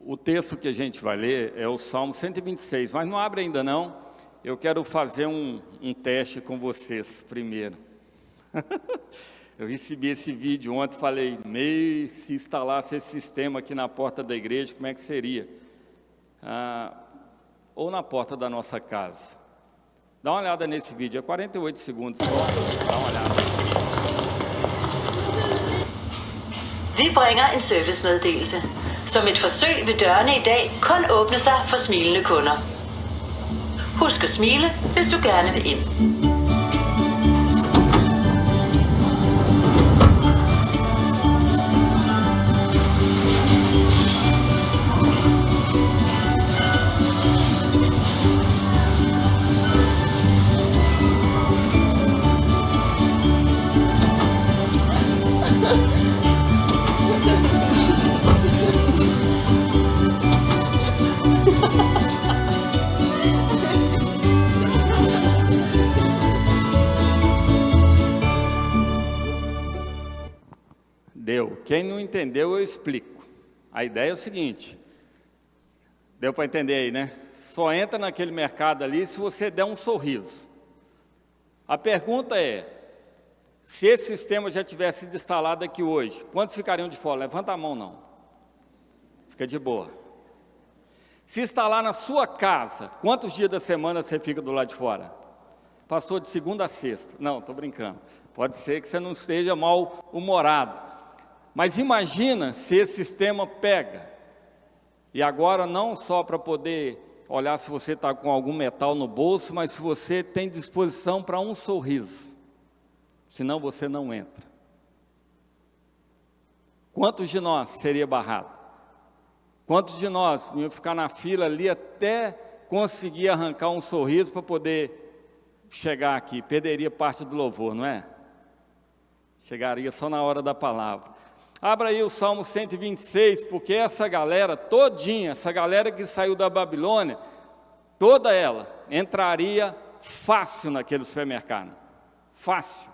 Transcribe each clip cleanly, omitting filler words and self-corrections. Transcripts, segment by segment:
O texto que a gente vai ler é o Salmo 126, mas não abre ainda não. Eu quero fazer um teste com vocês primeiro. Eu recebi esse vídeo ontem, falei, se instalasse esse sistema aqui na porta da igreja, como é que seria? Ou na porta da nossa casa. Dá uma olhada nesse vídeo, é 48 segundos só, dá uma olhada. Vi bringer en servicemeddelelse. Som et forsøg vil dørene i dag kun åbne sig for smilende kunder. Husk at smile, hvis du gerne vil ind. Deu. Quem não entendeu, eu explico. A ideia é o seguinte, deu para entender aí, né? Só entra naquele mercado ali se você der um sorriso. A pergunta é, se esse sistema já tivesse sido instalado aqui hoje, quantos ficariam de fora? Levanta a mão, não. Fica de boa. Se instalar na sua casa, quantos dias da semana você fica do lado de fora? Pastor, de segunda a sexta. Não, estou brincando. Pode ser que você não esteja mal-humorado. Mas imagina se esse sistema pega, e agora não só para poder olhar se você está com algum metal no bolso, mas se você tem disposição para um sorriso, senão você não entra. Quantos de nós seria barrado? Quantos de nós iam ficar na fila ali até conseguir arrancar um sorriso para poder chegar aqui? Perderia parte do louvor, não é? Chegaria só na hora da palavra. Abra aí o Salmo 126, porque essa galera todinha, essa galera que saiu da Babilônia, toda ela entraria fácil naquele supermercado. Fácil.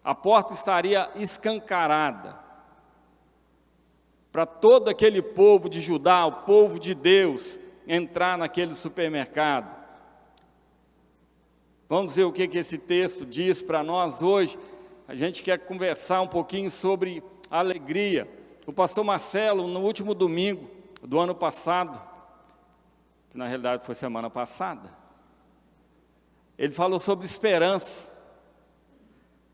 A porta estaria escancarada para todo aquele povo de Judá, o povo de Deus, entrar naquele supermercado. Vamos ver o que esse texto diz para nós hoje. A gente quer conversar um pouquinho sobre alegria. O pastor Marcelo, no último domingo do ano passado, que na realidade foi semana passada, ele falou sobre esperança,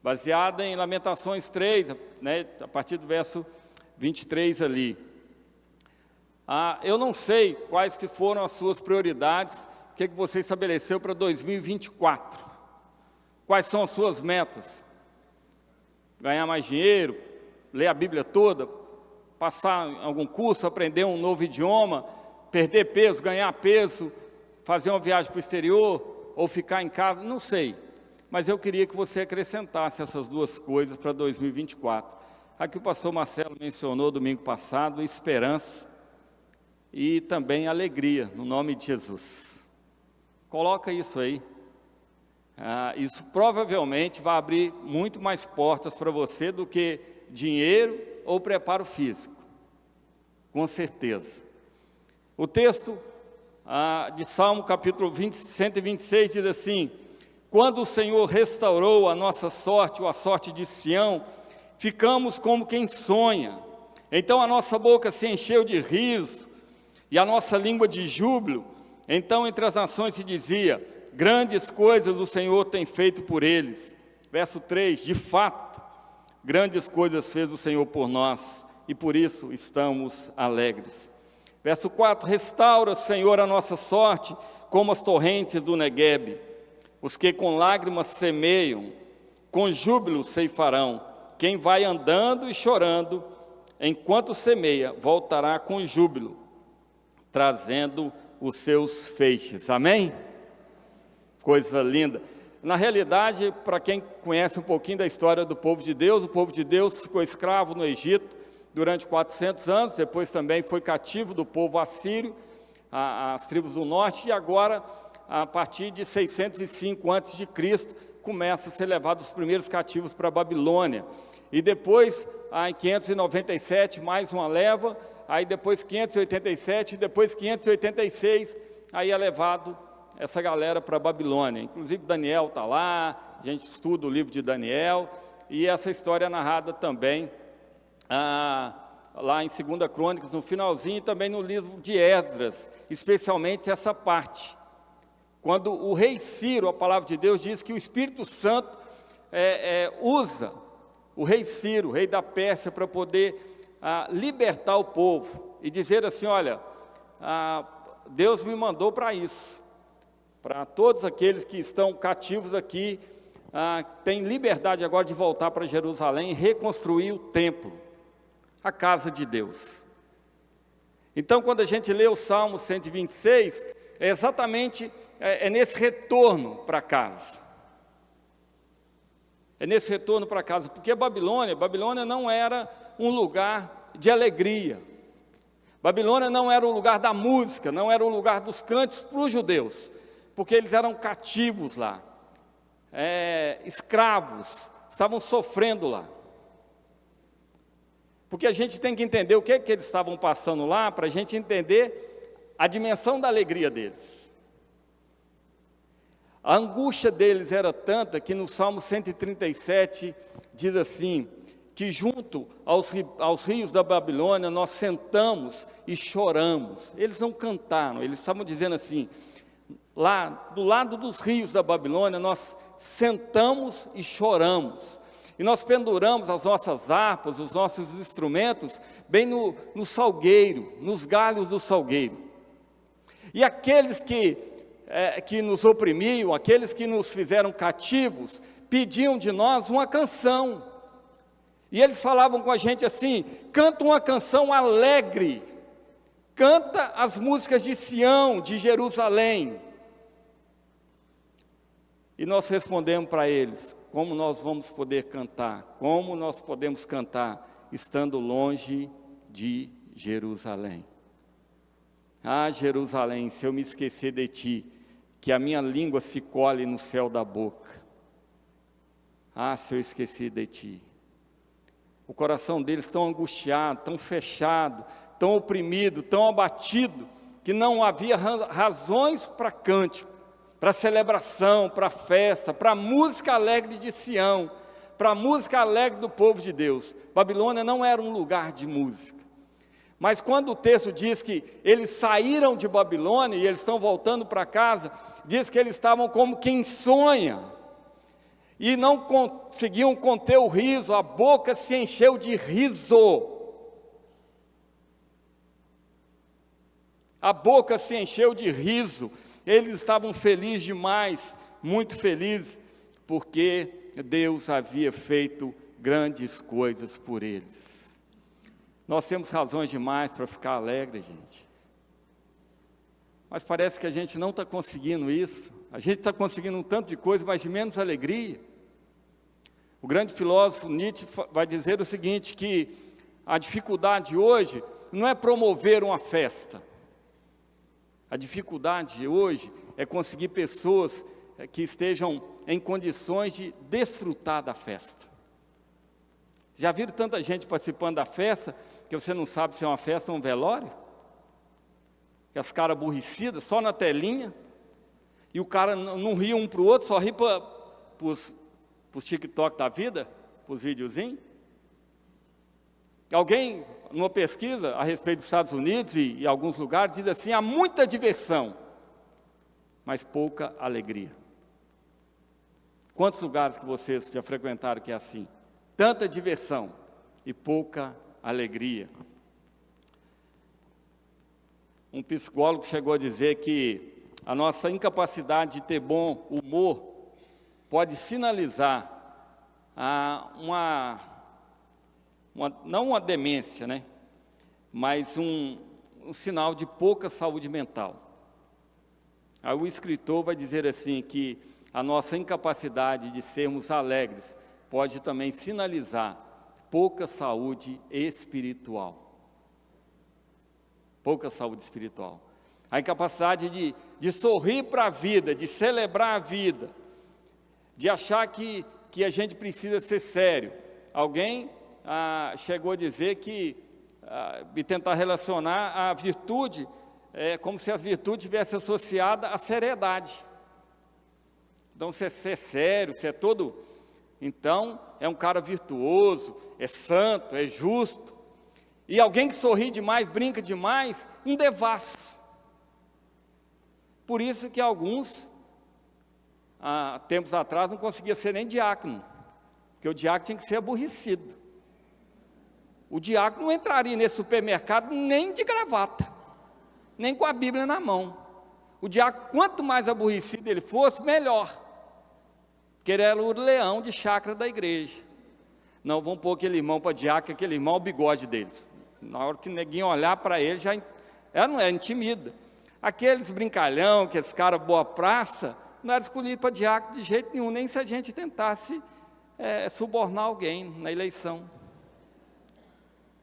baseada em Lamentações 3, né, a partir do verso 23 ali. Eu não sei quais que foram as suas prioridades, o que você estabeleceu para 2024. Quais são as suas metas? Ganhar mais dinheiro, ler a Bíblia toda, passar em algum curso, aprender um novo idioma, perder peso, ganhar peso, fazer uma viagem para o exterior, ou ficar em casa, não sei. Mas eu queria que você acrescentasse essas duas coisas para 2024. Aqui o pastor Marcelo mencionou domingo passado, esperança e também alegria, no nome de Jesus. Coloca isso aí. Isso provavelmente vai abrir muito mais portas para você do que dinheiro ou preparo físico, com certeza. O texto de Salmo capítulo 126 diz assim: quando o Senhor restaurou a nossa sorte, ou a sorte de Sião, ficamos como quem sonha. Então a nossa boca se encheu de riso, e a nossa língua de júbilo. Então entre as nações se dizia, grandes coisas o Senhor tem feito por eles. Verso 3, de fato, grandes coisas fez o Senhor por nós, e por isso estamos alegres. Verso 4, restaura, Senhor, a nossa sorte, como as torrentes do Neguebe. Os que com lágrimas semeiam, com júbilo ceifarão. Quem vai andando e chorando, enquanto semeia, voltará com júbilo, trazendo os seus feixes. Amém? Coisa linda. Na realidade, para quem conhece um pouquinho da história do povo de Deus, o povo de Deus ficou escravo no Egito durante 400 anos, depois também foi cativo do povo assírio, as tribos do norte, e agora, a partir de 605 a.C., começa a ser levado os primeiros cativos para a Babilônia. E depois, em 597, mais uma leva, aí depois 587, depois 586, aí é levado essa galera para a Babilônia. Inclusive Daniel está lá, a gente estuda o livro de Daniel, e essa história é narrada também lá em 2 Crônicas, no finalzinho, e também no livro de Esdras, especialmente essa parte. Quando o rei Ciro, a palavra de Deus diz que o Espírito Santo usa o rei Ciro, rei da Pérsia, para poder libertar o povo e dizer assim: olha, Deus me mandou para isso, para todos aqueles que estão cativos aqui, têm liberdade agora de voltar para Jerusalém e reconstruir o templo, a casa de Deus. Então, quando a gente lê o Salmo 126, é exatamente nesse retorno para casa. É nesse retorno para casa, porque Babilônia não era um lugar de alegria. Babilônia não era o lugar da música, não era o lugar dos cantos para os judeus, porque eles eram cativos lá, escravos, estavam sofrendo lá. Porque a gente tem que entender o que eles estavam passando lá, para a gente entender a dimensão da alegria deles. A angústia deles era tanta que no Salmo 137 diz assim, que junto aos rios da Babilônia nós sentamos e choramos. Eles não cantaram, eles estavam dizendo assim, lá do lado dos rios da Babilônia nós sentamos e choramos. E nós penduramos as nossas harpas, os nossos instrumentos, bem no salgueiro, nos galhos do salgueiro. E aqueles que nos oprimiam, aqueles que nos fizeram cativos, pediam de nós uma canção. E eles falavam com a gente assim: canta uma canção alegre, canta as músicas de Sião, de Jerusalém. E nós respondemos para eles: como nós vamos poder cantar? Como nós podemos cantar estando longe de Jerusalém? Ah, Jerusalém, se eu me esquecer de ti, que a minha língua se colhe no céu da boca. Ah, se eu esquecer de ti. O coração deles tão angustiado, tão fechado, tão oprimido, tão abatido, que não havia razões para cântico, para celebração, para festa, para música alegre de Sião, para música alegre do povo de Deus. Babilônia não era um lugar de música. Mas quando o texto diz que eles saíram de Babilônia e eles estão voltando para casa, diz que eles estavam como quem sonha, e não conseguiam conter o riso, a boca se encheu de riso. A boca se encheu de riso, eles estavam felizes demais, muito felizes, porque Deus havia feito grandes coisas por eles. Nós temos razões demais para ficar alegre, gente. Mas parece que a gente não está conseguindo isso. A gente está conseguindo um tanto de coisa, mas de menos alegria. O grande filósofo Nietzsche vai dizer o seguinte, que a dificuldade hoje não é promover uma festa. A dificuldade hoje é conseguir pessoas que estejam em condições de desfrutar da festa. Já viram tanta gente participando da festa, que você não sabe se é uma festa ou um velório? Que as caras aborrecidas, só na telinha, e o cara não ri um para o outro, só ri para os TikTok da vida, para os videozinhos. Alguém, numa pesquisa a respeito dos Estados Unidos e alguns lugares, diz assim: há muita diversão, mas pouca alegria. Quantos lugares que vocês já frequentaram que é assim? Tanta diversão e pouca alegria. Um psicólogo chegou a dizer que a nossa incapacidade de ter bom humor pode sinalizar não uma demência, né? Mas um sinal de pouca saúde mental. Aí o escritor vai dizer assim, que a nossa incapacidade de sermos alegres pode também sinalizar pouca saúde espiritual. Pouca saúde espiritual. A incapacidade de sorrir para a vida, de celebrar a vida, de achar que a gente precisa ser sério. Alguém chegou a dizer que e tentar relacionar a virtude, como se a virtude tivesse associada à seriedade. Então, se é sério, se é todo... Então, é um cara virtuoso, é santo, é justo. E alguém que sorri demais, brinca demais, um devasso. Por isso que alguns, há tempos atrás, não conseguiam ser nem diácono, porque o diácono tinha que ser aborrecido. O diácono não entraria nesse supermercado nem de gravata, nem com a Bíblia na mão. O diácono, quanto mais aborrecido ele fosse, melhor, porque ele era o leão de chácara da igreja. Não, vamos pôr aquele irmão para diácono, aquele irmão, o bigode deles. Na hora que ninguém olhar para ele, já não é, intimida. Aqueles brincalhão, aqueles caras boa praça, não era escolhido para diácono de jeito nenhum, nem se a gente tentasse subornar alguém na eleição.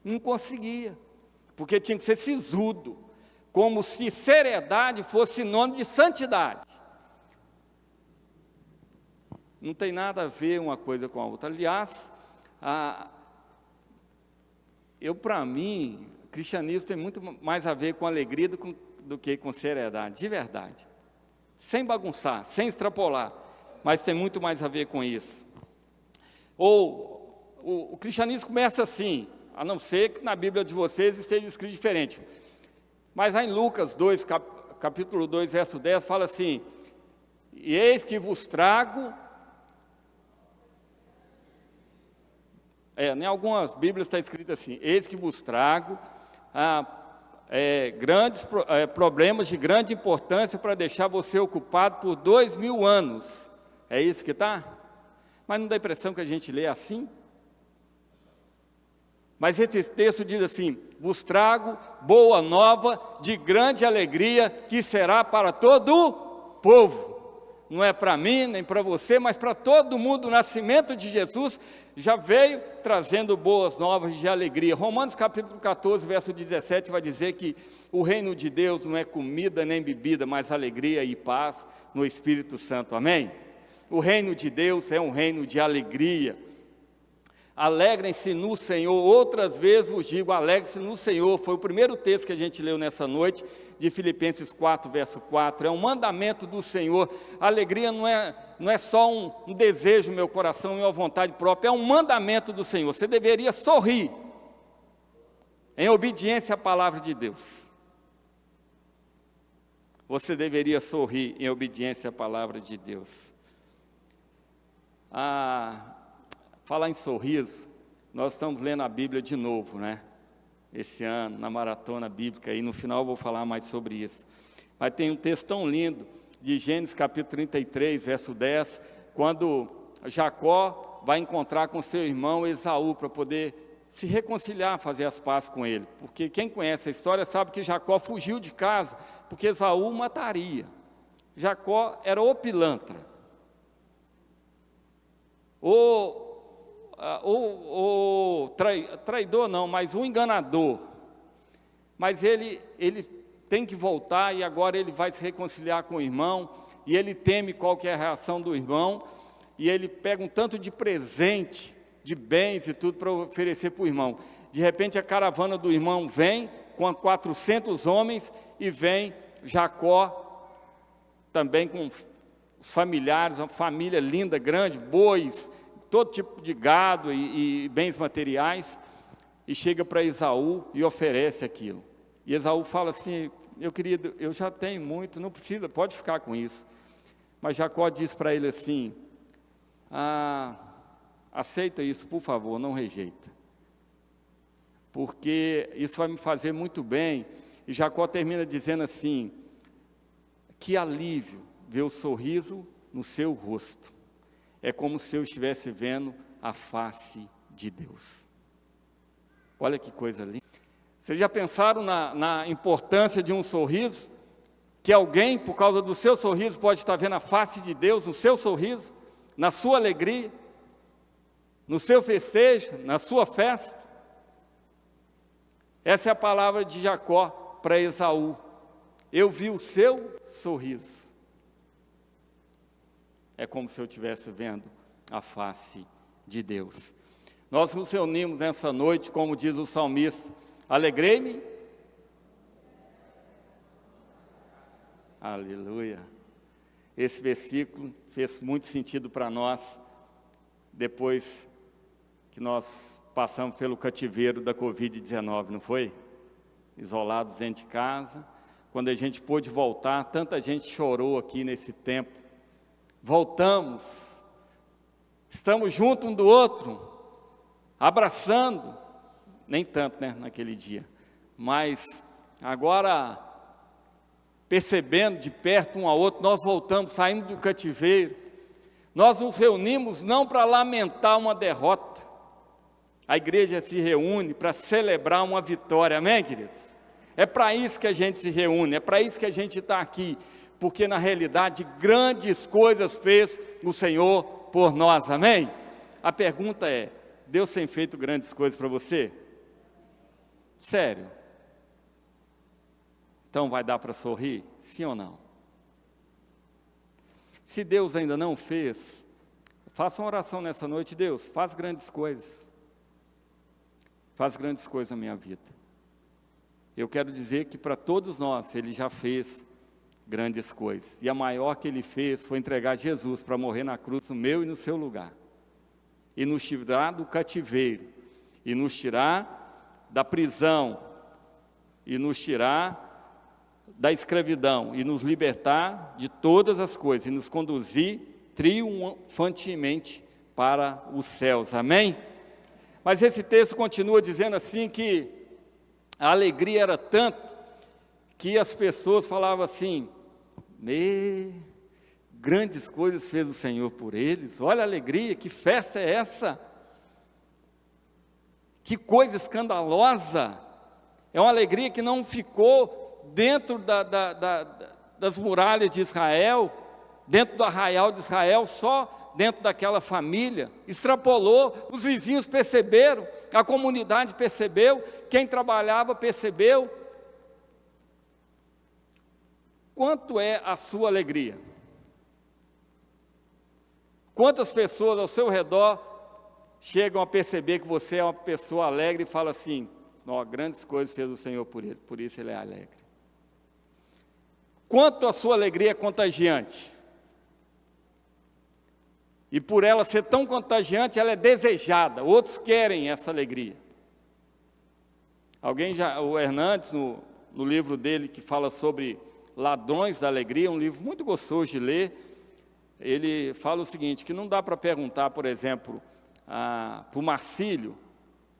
Não conseguia, porque tinha que ser sisudo, como se seriedade fosse sinônimo de santidade. Não tem nada a ver uma coisa com a outra. Aliás, para mim, o cristianismo tem muito mais a ver com alegria do que com seriedade, de verdade. Sem bagunçar, sem extrapolar, mas tem muito mais a ver com isso. Ou o cristianismo começa assim, a não ser que na Bíblia de vocês esteja escrito diferente. Mas aí em Lucas 2, capítulo 2, verso 10, fala assim: e eis que vos trago... em algumas Bíblias está escrito assim: eis que vos trago grandes problemas de grande importância para deixar você ocupado por 2000 anos. É isso que está? Mas não dá a impressão que a gente lê assim? Mas esse texto diz assim: vos trago boa nova de grande alegria, que será para todo o povo. Não é para mim, nem para você, mas para todo mundo. O nascimento de Jesus já veio trazendo boas novas de alegria. Romanos capítulo 14, verso 17, vai dizer que o reino de Deus não é comida nem bebida, mas alegria e paz no Espírito Santo. Amém? O reino de Deus é um reino de alegria. Alegrem-se no Senhor. Outras vezes vos digo, alegre-se no Senhor. Foi o primeiro texto que a gente leu nessa noite, de Filipenses 4, verso 4. É um mandamento do Senhor. A alegria não é só um desejo no meu coração e uma vontade própria, é um mandamento do Senhor. Você deveria sorrir em obediência à palavra de Deus. Você deveria sorrir em obediência à palavra de Deus. Falar em sorriso, nós estamos lendo a Bíblia de novo, né? Esse ano, na maratona bíblica, e no final eu vou falar mais sobre isso. Mas tem um texto tão lindo, de Gênesis capítulo 33, verso 10, quando Jacó vai encontrar com seu irmão Esaú, para poder se reconciliar, fazer as pazes com ele. Porque quem conhece a história sabe que Jacó fugiu de casa, porque Esaú mataria. Jacó era o pilantra. Traidor não, mas o enganador. Mas ele tem que voltar, e agora ele vai se reconciliar com o irmão, e ele teme qual que é a reação do irmão, e ele pega um tanto de presente, de bens e tudo para oferecer para o irmão. De repente a caravana do irmão vem com 400 homens, e vem Jacó também com os familiares, uma família linda, grande, bois, todo tipo de gado e bens materiais, e chega para Esaú e oferece aquilo. E Esaú fala assim: meu querido, eu já tenho muito, não precisa, pode ficar com isso. Mas Jacó diz para ele assim: aceita isso, por favor, não rejeita, porque isso vai me fazer muito bem. E Jacó termina dizendo assim: que alívio ver o sorriso no seu rosto. É como se eu estivesse vendo a face de Deus. Olha que coisa linda. Vocês já pensaram na importância de um sorriso? Que alguém, por causa do seu sorriso, pode estar vendo a face de Deus no seu sorriso, na sua alegria, no seu festejo, na sua festa. Essa é a palavra de Jacó para Esaú: eu vi o seu sorriso. É como se eu estivesse vendo a face de Deus. Nós nos reunimos nessa noite, como diz o salmista, Alegrei-me. Aleluia. Esse versículo fez muito sentido para nós, depois que nós passamos pelo cativeiro da Covid-19, não foi? Isolados dentro de casa. Quando a gente pôde voltar, tanta gente chorou aqui nesse tempo. Voltamos, estamos juntos um do outro, abraçando, nem tanto, né, naquele dia, mas agora, percebendo de perto um ao outro, nós voltamos, saímos do cativeiro, nós nos reunimos não para lamentar uma derrota, a igreja se reúne para celebrar uma vitória, amém, queridos? É para isso que a gente se reúne, é para isso que a gente está aqui, porque na realidade grandes coisas fez o Senhor por nós, amém? A pergunta é, Deus tem feito grandes coisas para você? Sério? Então vai dar para sorrir? Sim ou não? Se Deus ainda não fez, faça uma oração nessa noite. Deus, faz grandes coisas. Faz grandes coisas na minha vida. Eu quero dizer que para todos nós, Ele já fez grandes coisas. E a maior que Ele fez foi entregar Jesus para morrer na cruz no meu e no seu lugar. E nos tirar do cativeiro. E nos tirar da prisão. E nos tirar da escravidão. E nos libertar de todas as coisas. E nos conduzir triunfantemente para os céus. Amém? Mas esse texto continua dizendo assim que a alegria era tanto que as pessoas falavam assim, grandes coisas fez o Senhor por eles, olha a alegria, que festa é essa? Que coisa escandalosa! É uma alegria que não ficou dentro das muralhas de Israel, dentro do arraial de Israel, só dentro daquela família, extrapolou, os vizinhos perceberam, a comunidade percebeu, quem trabalhava percebeu. Quanto é a sua alegria? Quantas pessoas ao seu redor chegam a perceber que você é uma pessoa alegre e falam assim, grandes coisas fez o Senhor por ele, por isso ele é alegre. Quanto a sua alegria é contagiante? E por ela ser tão contagiante, ela é desejada. Outros querem essa alegria. O Hernandes, no livro dele, que fala sobre ladrões da alegria, um livro muito gostoso de ler, ele fala o seguinte, que não dá para perguntar, por exemplo, para o Marcílio,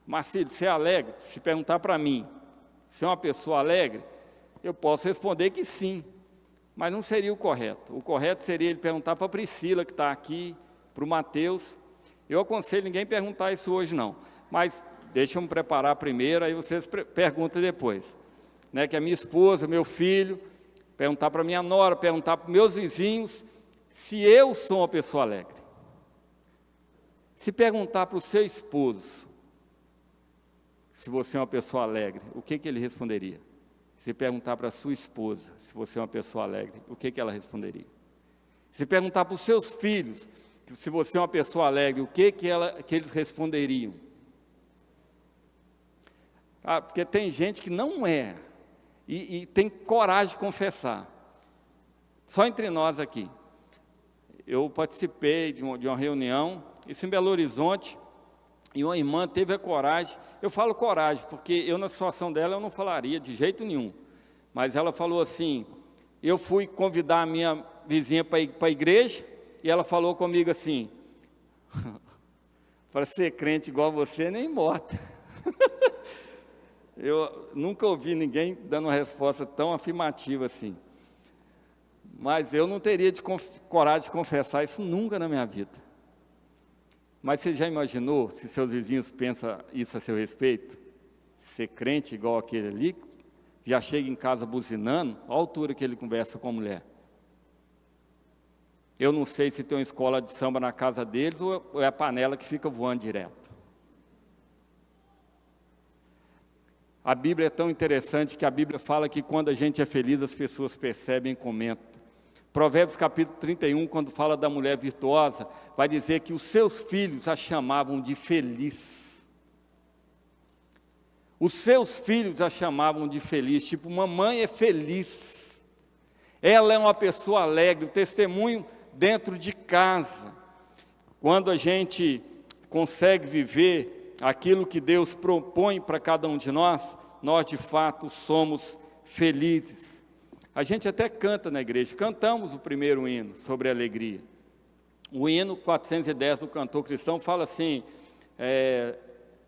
você é alegre? Se perguntar para mim, se é uma pessoa alegre, eu posso responder que sim, mas não seria o correto. O correto seria ele perguntar para a Priscila, que está aqui, para o Mateus. Eu aconselho ninguém perguntar isso hoje não, mas deixa eu me preparar primeiro, aí vocês perguntam depois, né, que a minha esposa, meu filho, perguntar para minha nora, perguntar para meus vizinhos, se eu sou uma pessoa alegre. Se perguntar para o seu esposo, se você é uma pessoa alegre, o que ele responderia? Se perguntar para a sua esposa, se você é uma pessoa alegre, o que ela responderia? Se perguntar para os seus filhos, se você é uma pessoa alegre, o que eles responderiam? Porque tem gente que não é, e tem coragem de confessar. Só entre nós aqui, eu participei de uma reunião, isso em Belo Horizonte, e uma irmã teve a coragem, eu falo coragem, porque eu na situação dela eu não falaria de jeito nenhum, mas ela falou assim, eu fui convidar a minha vizinha para ir para a igreja, e ela falou comigo assim, para ser crente igual você, nem morta. Eu nunca ouvi ninguém dando uma resposta tão afirmativa assim. Mas eu não teria coragem de confessar isso nunca na minha vida. Mas você já imaginou, se seus vizinhos pensam isso a seu respeito? Ser crente igual aquele ali, já chega em casa buzinando, olha a altura que ele conversa com a mulher. Eu não sei se tem uma escola de samba na casa deles ou é a panela que fica voando direto. A Bíblia é tão interessante que a Bíblia fala que quando a gente é feliz, as pessoas percebem e comentam. Provérbios capítulo 31, quando fala da mulher virtuosa, vai dizer que os seus filhos a chamavam de feliz. Os seus filhos a chamavam de feliz, tipo, mamãe é feliz. Ela é uma pessoa alegre, o testemunho dentro de casa. Quando a gente consegue viver aquilo que Deus propõe para cada um de nós, nós de fato somos felizes. A gente até canta na igreja, cantamos o primeiro hino sobre alegria. O hino 410 do cantor cristão fala assim,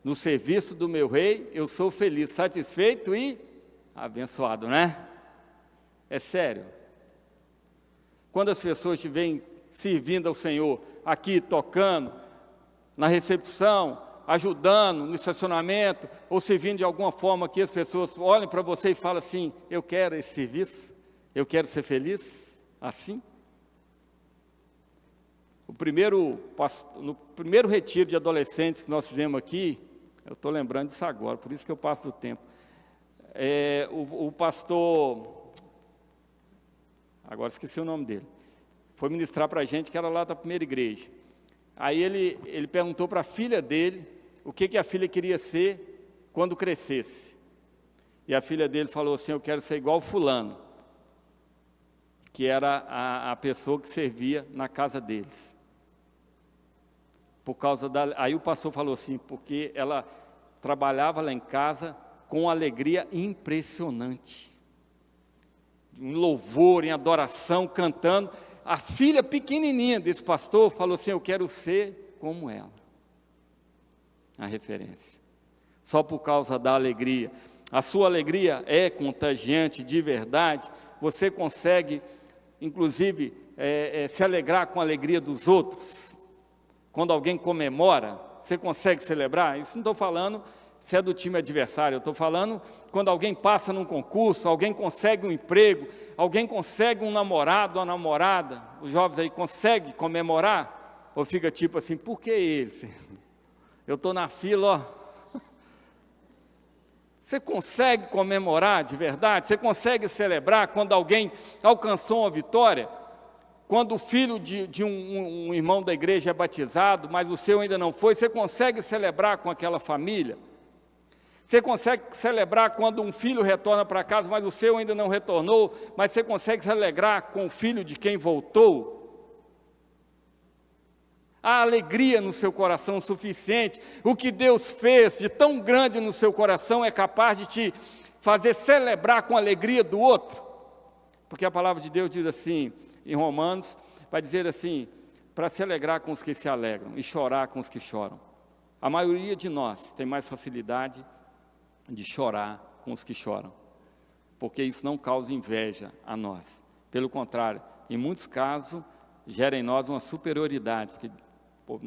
no serviço do meu rei, eu sou feliz, satisfeito e abençoado, né? É sério. Quando as pessoas estiverem servindo ao Senhor, aqui tocando, na recepção, ajudando no estacionamento, ou servindo de alguma forma que as pessoas olhem para você e falem assim, eu quero esse serviço, eu quero ser feliz, assim. No primeiro retiro de adolescentes que nós fizemos aqui, eu estou lembrando disso agora, por isso que eu passo do tempo. O pastor, agora esqueci o nome dele, foi ministrar para a gente, que era lá da primeira igreja. Aí ele perguntou para a filha dele, o que a filha queria ser quando crescesse. E a filha dele falou assim, eu quero ser igual fulano, que era a pessoa que servia na casa deles. Aí o pastor falou assim, porque ela trabalhava lá em casa com alegria impressionante. Em louvor, em adoração, cantando. A filha pequenininha desse pastor falou assim, eu quero ser como ela. A referência. Só por causa da alegria. A sua alegria é contagiante de verdade. Você consegue, inclusive, se alegrar com a alegria dos outros. Quando alguém comemora, você consegue celebrar? Isso não estou falando se é do time adversário, eu estou falando quando alguém passa num concurso, alguém consegue um emprego, alguém consegue um namorado, uma namorada, os jovens aí conseguem comemorar? Ou fica tipo assim, por que ele? Eu estou na fila, ó. Você consegue comemorar de verdade? Você consegue celebrar quando alguém alcançou uma vitória? Quando o filho de um irmão da igreja é batizado, mas o seu ainda não foi, você consegue celebrar com aquela família? Você consegue celebrar quando um filho retorna para casa, mas o seu ainda não retornou, mas você consegue se alegrar com o filho de quem voltou? Há alegria no seu coração suficiente. O que Deus fez de tão grande no seu coração é capaz de te fazer celebrar com a alegria do outro. Porque a palavra de Deus diz assim, em Romanos, vai dizer assim, para se alegrar com os que se alegram e chorar com os que choram. A maioria de nós tem mais facilidade de chorar com os que choram, porque isso não causa inveja a nós. Pelo contrário, em muitos casos, gera em nós uma superioridade, porque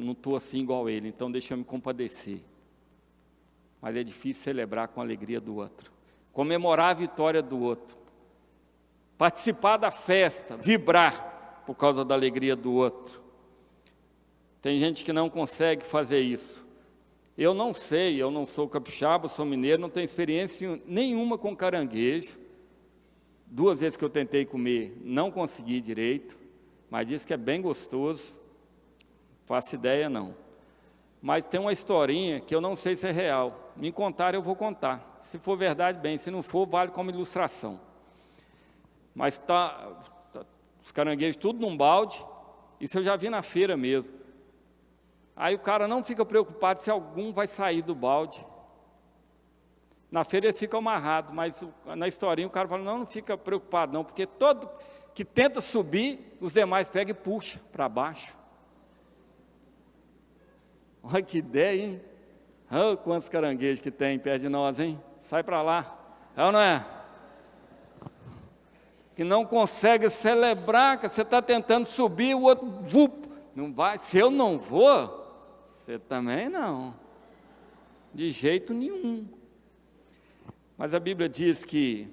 não estou assim igual ele, então deixa eu me compadecer. Mas é difícil celebrar com a alegria do outro, comemorar a vitória do outro, participar da festa, vibrar por causa da alegria do outro. Tem gente que não consegue fazer isso. Eu não sei, eu não sou capixaba, sou mineiro, não tenho experiência nenhuma com caranguejo. 2 vezes que eu tentei comer, não consegui direito, mas diz que é bem gostoso, faço ideia não. Mas tem uma historinha que eu não sei se é real, me contaram eu vou contar, se for verdade bem, se não for vale como ilustração. Mas os caranguejos tudo num balde, isso eu já vi na feira mesmo. Aí o cara não fica preocupado se algum vai sair do balde. Na feira eles ficam amarrados, mas na historinha o cara fala, não fica preocupado não, porque todo que tenta subir, os demais pegam e puxam para baixo. Olha que ideia, hein? Oh, quantos caranguejos que tem perto de nós, hein? Sai para lá. É ou não é? Que não consegue celebrar, que você está tentando subir, o outro, não vai. Se eu não vou, você também não. De jeito nenhum. Mas a Bíblia diz que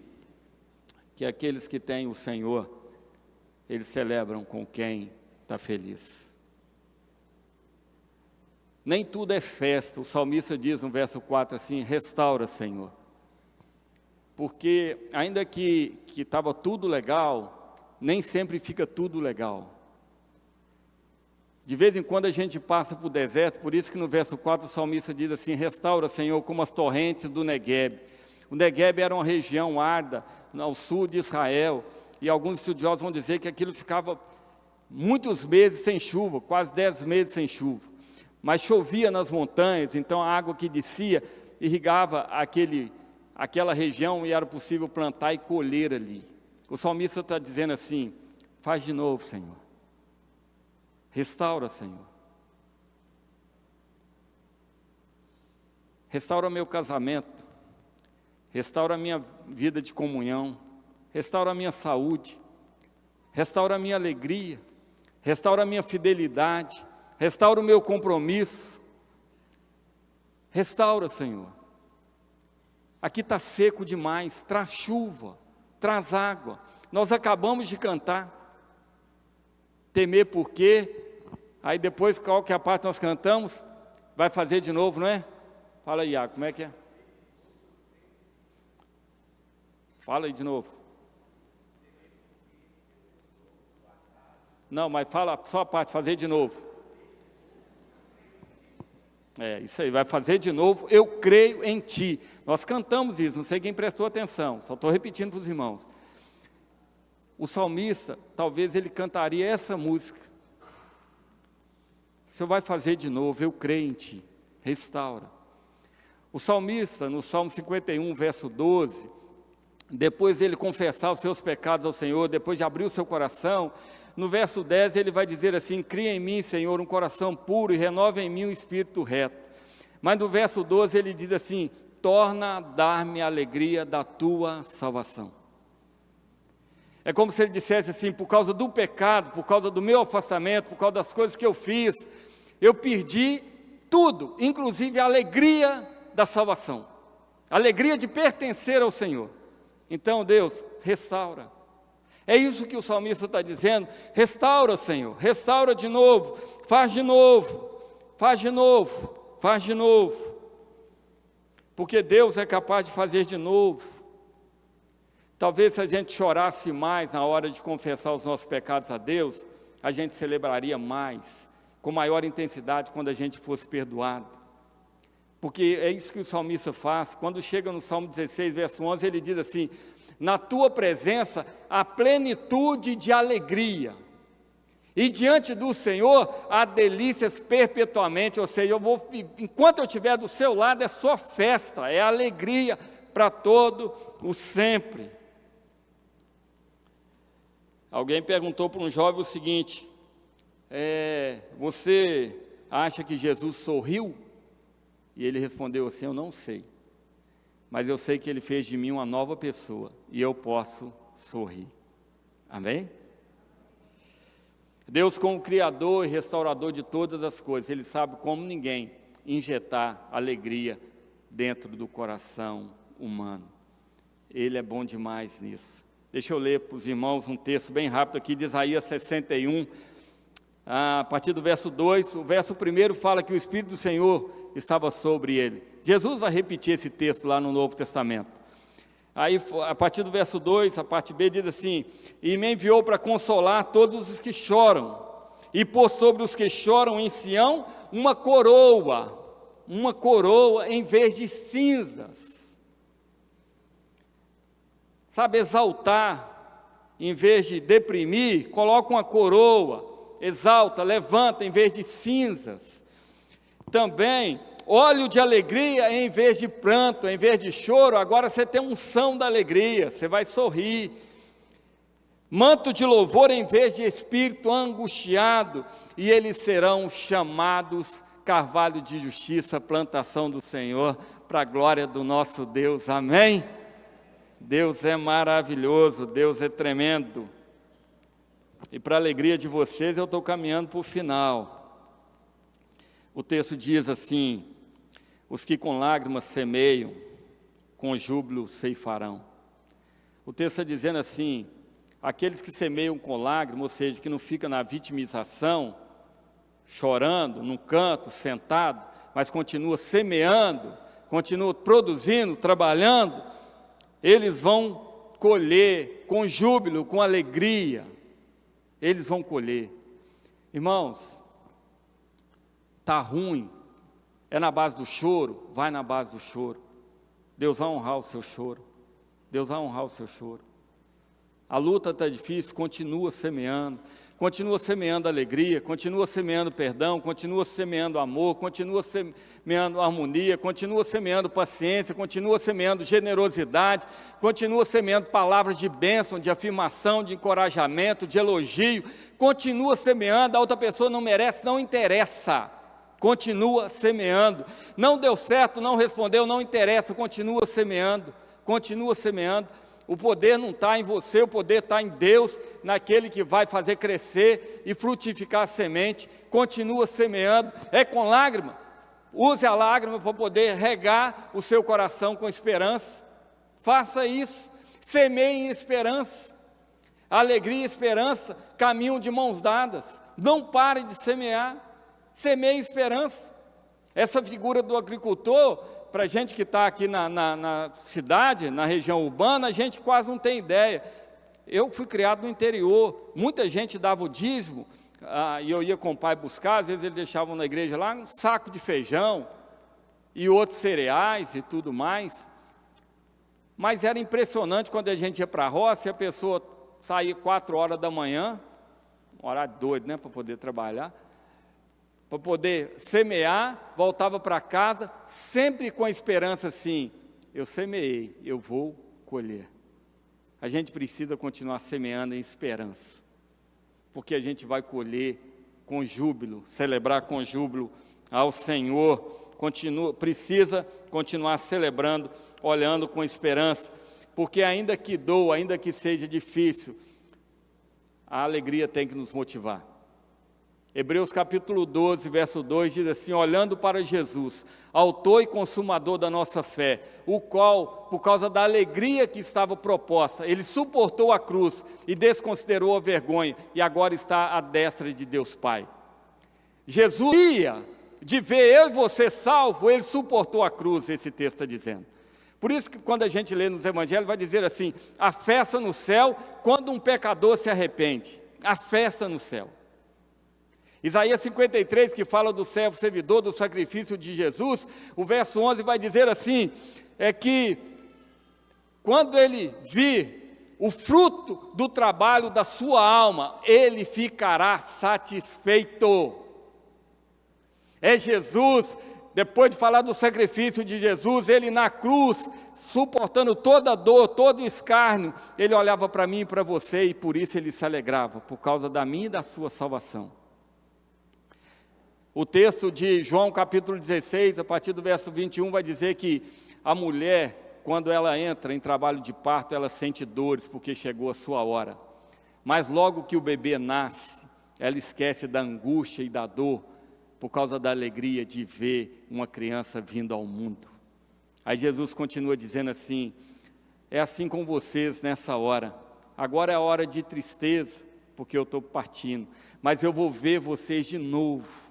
aqueles que têm o Senhor, eles celebram com quem está feliz. Nem tudo é festa. O salmista diz no verso 4 assim, restaura, Senhor. Porque ainda que estava tudo legal, nem sempre fica tudo legal. De vez em quando a gente passa por deserto, por isso que no verso 4 o salmista diz assim: restaura, Senhor, como as torrentes do Neguebe. O Neguebe era uma região árida ao sul de Israel, e alguns estudiosos vão dizer que aquilo ficava muitos meses sem chuva, quase 10 meses sem chuva. Mas chovia nas montanhas, então a água que descia irrigava aquela região e era possível plantar e colher ali. O salmista está dizendo assim: faz de novo, Senhor. Restaura, Senhor. Restaura meu casamento. Restaura a minha vida de comunhão. Restaura a minha saúde. Restaura a minha alegria. Restaura a minha fidelidade. Restaura o meu compromisso. Restaura, Senhor. Aqui está seco demais. Traz chuva. Traz água. Nós acabamos de cantar. Temer por quê? Aí depois, qual que é a parte que nós cantamos? Vai fazer de novo, não é? Fala aí, Iago, como é que é? Fala aí de novo. Não, mas fala só a parte, fazer de novo. É, isso aí, vai fazer de novo, eu creio em ti. Nós cantamos isso, não sei quem prestou atenção, só estou repetindo para os irmãos. O salmista, talvez ele cantaria essa música: o Senhor vai fazer de novo, eu creio em ti, restaura. O salmista, no Salmo 51, verso 12, depois de ele confessar os seus pecados ao Senhor, depois de abrir o seu coração, no verso 10 ele vai dizer assim: cria em mim, Senhor, um coração puro e renova em mim um espírito reto. Mas no verso 12 ele diz assim: torna a dar-me a alegria da tua salvação. É como se ele dissesse assim: por causa do pecado, por causa do meu afastamento, por causa das coisas que eu fiz, eu perdi tudo, inclusive a alegria da salvação, a alegria de pertencer ao Senhor. Então, Deus, restaura. É isso que o salmista está dizendo: restaura, Senhor, restaura de novo, faz de novo, faz de novo, faz de novo. Porque Deus é capaz de fazer de novo. Talvez se a gente chorasse mais na hora de confessar os nossos pecados a Deus, a gente celebraria mais, com maior intensidade, quando a gente fosse perdoado. Porque é isso que o salmista faz. Quando chega no Salmo 16, verso 11, ele diz assim: na tua presença há plenitude de alegria, e diante do Senhor há delícias perpetuamente. Ou seja, enquanto eu estiver do seu lado, é só festa, é alegria para todo o sempre. Alguém perguntou para um jovem o seguinte: você acha que Jesus sorriu? E ele respondeu assim: eu não sei, mas eu sei que ele fez de mim uma nova pessoa, e eu posso sorrir. Amém? Deus, como Criador e Restaurador de todas as coisas, Ele sabe como ninguém injetar alegria dentro do coração humano. Ele é bom demais nisso. Deixa eu ler para os irmãos um texto bem rápido aqui de Isaías 61, a partir do verso 2, o verso 1 fala que o Espírito do Senhor estava sobre ele. Jesus vai repetir esse texto lá no Novo Testamento. Aí, a partir do verso 2, a parte B diz assim: e me enviou para consolar todos os que choram, e pôs sobre os que choram em Sião uma coroa em vez de cinzas. Sabe, exaltar em vez de deprimir, coloca uma coroa. Exalta, levanta em vez de cinzas. Também óleo de alegria em vez de pranto, em vez de choro. Agora você tem unção da alegria, você vai sorrir. Manto de louvor em vez de espírito angustiado, e eles serão chamados carvalho de justiça, plantação do Senhor, para a glória do nosso Deus. Amém? Deus é maravilhoso, Deus é tremendo. E para a alegria de vocês, eu estou caminhando para o final. O texto diz assim: os que com lágrimas semeiam, com júbilo ceifarão. O texto está dizendo assim: aqueles que semeiam com lágrimas, ou seja, que não ficam na vitimização, chorando, num canto, sentado, mas continua semeando, continua produzindo, trabalhando, eles vão colher com júbilo, com alegria. Eles vão colher. Irmãos, está ruim, é na base do choro, vai na base do choro. Deus vai honrar o seu choro. Deus vai honrar o seu choro. A luta está difícil, continua semeando alegria, continua semeando perdão, continua semeando amor, continua semeando harmonia, continua semeando paciência, continua semeando generosidade, continua semeando palavras de bênção, de afirmação, de encorajamento, de elogio, continua semeando. A outra pessoa não merece, não interessa, continua semeando. Não deu certo, não respondeu, não interessa, continua semeando, continua semeando. O poder não está em você, o poder está em Deus, naquele que vai fazer crescer e frutificar a semente. Continua semeando, é com lágrima, use a lágrima para poder regar o seu coração com esperança. Faça isso, semeie em esperança. Alegria e esperança caminham de mãos dadas. Não pare de semear, semeie esperança. Essa figura do agricultor, para a gente que está aqui na cidade, na região urbana, a gente quase não tem ideia. Eu fui criado no interior, muita gente dava o dízimo, e eu ia com o pai buscar, às vezes eles deixavam na igreja lá um saco de feijão, e outros cereais e tudo mais. Mas era impressionante quando a gente ia para a roça, e a pessoa saía 4 horas da manhã, um horário doido, né, para poder trabalhar, para poder semear, voltava para casa, sempre com a esperança assim, eu semeei, eu vou colher. A gente precisa continuar semeando em esperança, porque a gente vai colher com júbilo, celebrar com júbilo ao Senhor. Precisa continuar celebrando, olhando com esperança, porque ainda que doa, ainda que seja difícil, a alegria tem que nos motivar. Hebreus capítulo 12, verso 2 diz assim: olhando para Jesus, autor e consumador da nossa fé, o qual, por causa da alegria que estava proposta, ele suportou a cruz e desconsiderou a vergonha, e agora está à destra de Deus Pai. Jesus, de ver eu e você salvo, ele suportou a cruz, esse texto está dizendo. Por isso que quando a gente lê nos evangelhos, vai dizer assim: a festa no céu, quando um pecador se arrepende, a festa no céu. Isaías 53, que fala do servo servidor, do sacrifício de Jesus, o verso 11 vai dizer assim, é que quando ele vir o fruto do trabalho da sua alma, ele ficará satisfeito. É Jesus, depois de falar do sacrifício de Jesus, ele na cruz, suportando toda a dor, todo o escárnio, ele olhava para mim e para você, e por isso ele se alegrava, por causa da minha e da sua salvação. O texto de João capítulo 16, a partir do verso 21, vai dizer que a mulher, quando ela entra em trabalho de parto, ela sente dores, porque chegou a sua hora. Mas logo que o bebê nasce, ela esquece da angústia e da dor, por causa da alegria de ver uma criança vindo ao mundo. Aí Jesus continua dizendo assim: é assim com vocês nessa hora. Agora é a hora de tristeza, porque eu estou partindo, mas eu vou ver vocês de novo.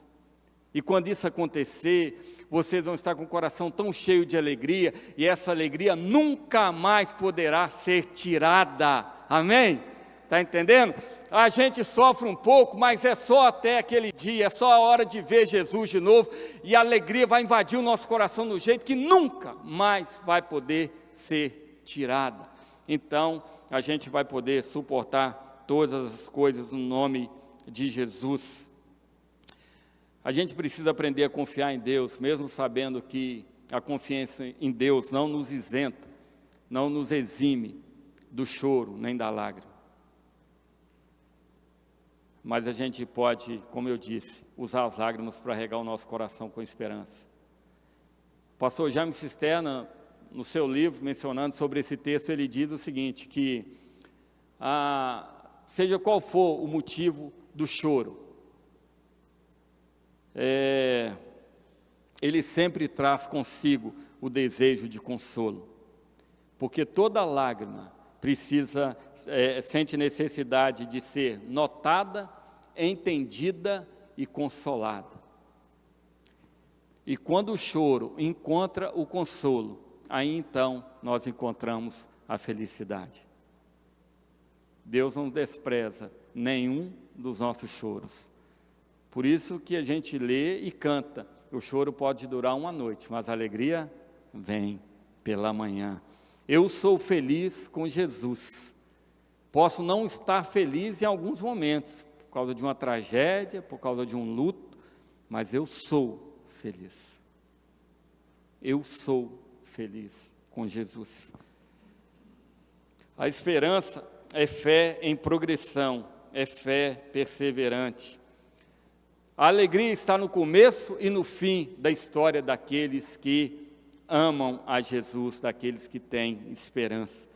E quando isso acontecer, vocês vão estar com o coração tão cheio de alegria, e essa alegria nunca mais poderá ser tirada. Amém? Está entendendo? A gente sofre um pouco, mas é só até aquele dia, é só a hora de ver Jesus de novo, e a alegria vai invadir o nosso coração do jeito que nunca mais vai poder ser tirada. Então, a gente vai poder suportar todas as coisas no nome de Jesus. A gente precisa aprender a confiar em Deus, mesmo sabendo que a confiança em Deus não nos isenta, não nos exime do choro nem da lágrima. Mas a gente pode, como eu disse, usar as lágrimas para regar o nosso coração com esperança. O pastor Jaime Cisterna, no seu livro, mencionando sobre esse texto, ele diz o seguinte, que seja qual for o motivo do choro, ele sempre traz consigo o desejo de consolo, porque toda lágrima sente necessidade de ser notada, entendida e consolada. E quando o choro encontra o consolo, aí então nós encontramos a felicidade. Deus não despreza nenhum dos nossos choros, Por isso que a gente lê e canta. O choro pode durar uma noite, mas a alegria vem pela manhã. Eu sou feliz com Jesus. Posso não estar feliz em alguns momentos, por causa de uma tragédia, por causa de um luto, mas eu sou feliz. Eu sou feliz com Jesus. A esperança é fé em progressão, é fé perseverante. A alegria está no começo e no fim da história daqueles que amam a Jesus, daqueles que têm esperança.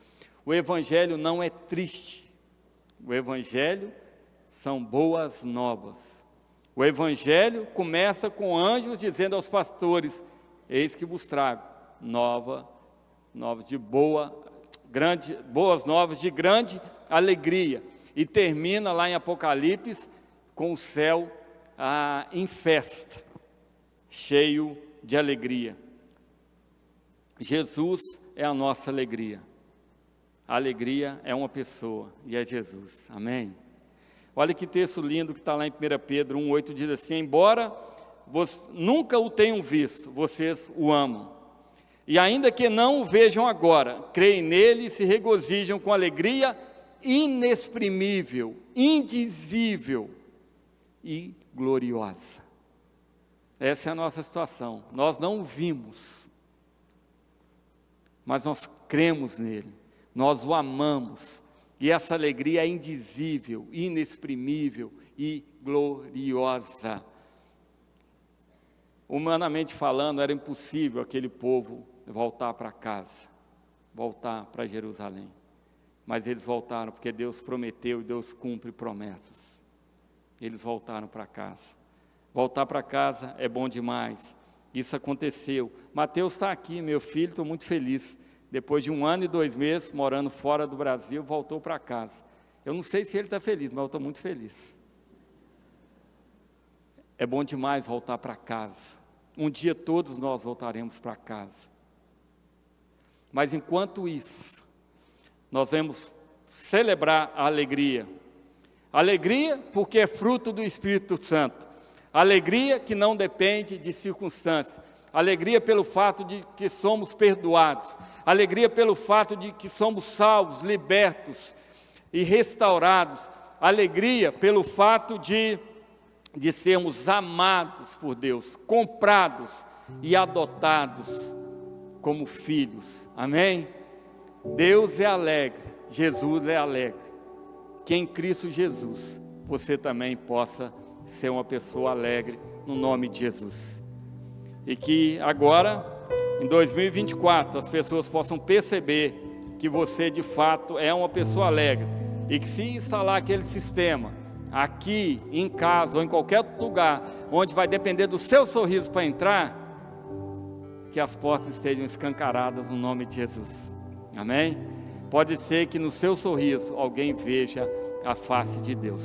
O Evangelho não é triste, o Evangelho são boas novas. O Evangelho começa com anjos dizendo aos pastores: eis que vos trago boas novas de grande alegria. E termina lá em Apocalipse com o céu em festa, cheio de alegria. Jesus é a nossa alegria. A alegria é uma pessoa e é Jesus. Amém? Olha que texto lindo que está lá em 1 Pedro 1,8, diz assim: embora nunca o tenham visto, vocês o amam. E ainda que não o vejam agora, creem nele e se regozijam com alegria inexprimível, indizível e gloriosa. Essa é a nossa situação. Nós não o vimos, mas nós cremos nele, nós o amamos, e essa alegria é indizível, inexprimível e gloriosa. Humanamente falando, era impossível aquele povo voltar para casa, voltar para Jerusalém, mas eles voltaram, porque Deus prometeu e Deus cumpre promessas. Eles voltaram para casa. Voltar para casa é bom demais. Isso aconteceu. Mateus está aqui, meu filho, estou muito feliz. Depois de 1 ano e 2 meses, morando fora do Brasil, voltou para casa. Eu não sei se ele está feliz, mas eu estou muito feliz. É bom demais voltar para casa. Um dia todos nós voltaremos para casa. Mas enquanto isso, nós vamos celebrar a alegria. Alegria porque é fruto do Espírito Santo. Alegria que não depende de circunstâncias. Alegria pelo fato de que somos perdoados. Alegria pelo fato de que somos salvos, libertos e restaurados. Alegria pelo fato de sermos amados por Deus, comprados e adotados como filhos. Amém? Deus é alegre, Jesus é alegre. Que em Cristo Jesus você também possa ser uma pessoa alegre no nome de Jesus. E que agora, em 2024, as pessoas possam perceber que você de fato é uma pessoa alegre. E que se instalar aquele sistema, aqui, em casa ou em qualquer outro lugar, onde vai depender do seu sorriso para entrar, que as portas estejam escancaradas no nome de Jesus. Amém? Pode ser que no seu sorriso alguém veja a face de Deus.